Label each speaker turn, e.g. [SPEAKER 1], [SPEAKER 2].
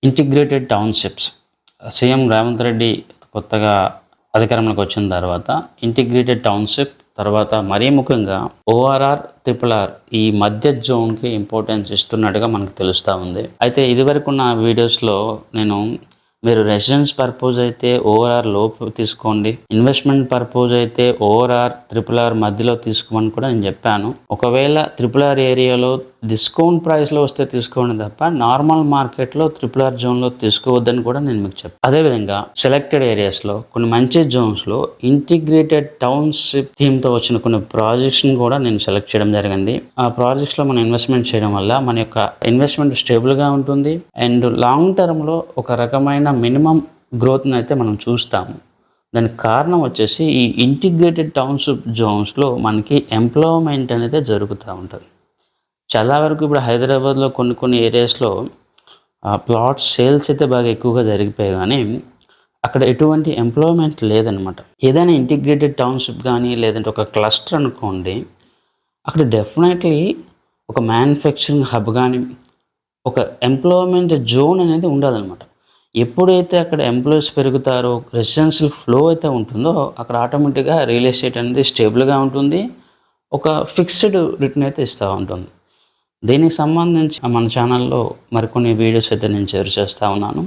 [SPEAKER 1] Integrated townships. CM Revanth Reddy కొత్తగా అధికారంలోకి వచ్చిన తర్వాత ఇంటిగ్రేటెడ్ టౌన్‌షిప్, తర్వాత మరీ ముఖ్యంగా ఓఆర్ఆర్, ట్రిపుల్ ఆర్ ఈ మధ్య జోన్‌కి ఇంపార్టెన్స్ ఇస్తున్నట్టుగా మనకు తెలుస్తూ ఉంది. అయితే ఇదివరకున్న వీడియోస్‌లో నేను మీరు రెసిడెన్స్ పర్పస్ అయితే ఓఆర్ఆర్ లోపు తీసుకోండి, ఇన్వెస్ట్మెంట్ పర్పస్ అయితే ఓఆర్ఆర్, ట్రిపుల్ ఆర్ మధ్యలో తీసుకోమని కూడా నేను చెప్పాను. ఒకవేళ ట్రిపుల్ ఆర్ ఏరియాలో డిస్కౌంట్ ప్రైస్లో వస్తే తీసుకోండి తప్ప నార్మల్ మార్కెట్లో ట్రిపుల్ ఆర్ జోన్లో తీసుకోవద్దని కూడా నేను మీకు చెప్పాను. అదేవిధంగా సెలెక్టెడ్ ఏరియాస్లో కొన్ని మంచి జోన్స్లో ఇంటిగ్రేటెడ్ టౌన్షిప్ థీమ్తో వచ్చిన కొన్ని ప్రాజెక్ట్స్ని కూడా నేను సెలెక్ట్ చేయడం జరిగింది. ఆ ప్రాజెక్ట్స్లో మనం ఇన్వెస్ట్మెంట్ చేయడం వల్ల మన యొక్క ఇన్వెస్ట్మెంట్ స్టేబుల్గా ఉంటుంది అండ్ లాంగ్ టర్మ్లో ఒక రకమైన మినిమం గ్రోత్ని అయితే మనం చూస్తాము. దానికి కారణం వచ్చేసి ఈ ఇంటిగ్రేటెడ్ టౌన్షిప్ జోన్స్లో మనకి ఎంప్లాయ్మెంట్ అనేది జరుగుతూ ఉంటుంది. చాలా వరకు ఇప్పుడు హైదరాబాద్లో కొన్ని ఏరియాస్లో ప్లాట్ సేల్స్ అయితే బాగా ఎక్కువగా జరిగిపోయాయి, కానీ అక్కడ ఎటువంటి ఎంప్లాయ్మెంట్ లేదనమాట. ఏదైనా ఇంటిగ్రేటెడ్ టౌన్షిప్ కానీ లేదంటే ఒక క్లస్టర్ అనుకోండి, అక్కడ డెఫినెట్లీ ఒక మ్యానుఫ్యాక్చరింగ్ హబ్ కానీ ఒక ఎంప్లాయ్మెంట్ జోన్ అనేది ఉండాలన్నమాట. ఎప్పుడైతే అక్కడ ఎంప్లాయీస్ పెరుగుతారో, రెసిడెన్షియల్ ఫ్లో అయితే ఉంటుందో అక్కడ ఆటోమేటిక్గా రియల్ ఎస్టేట్ అనేది స్టేబుల్గా ఉంటుంది, ఒక ఫిక్స్డ్ రిటర్న్ అయితే ఇస్తూ ఉంటుంది. దీనికి సంబంధించి మన ఛానల్లో మరికొన్ని వీడియోస్ అయితే నేను షేర్ చేస్తూ ఉన్నాను.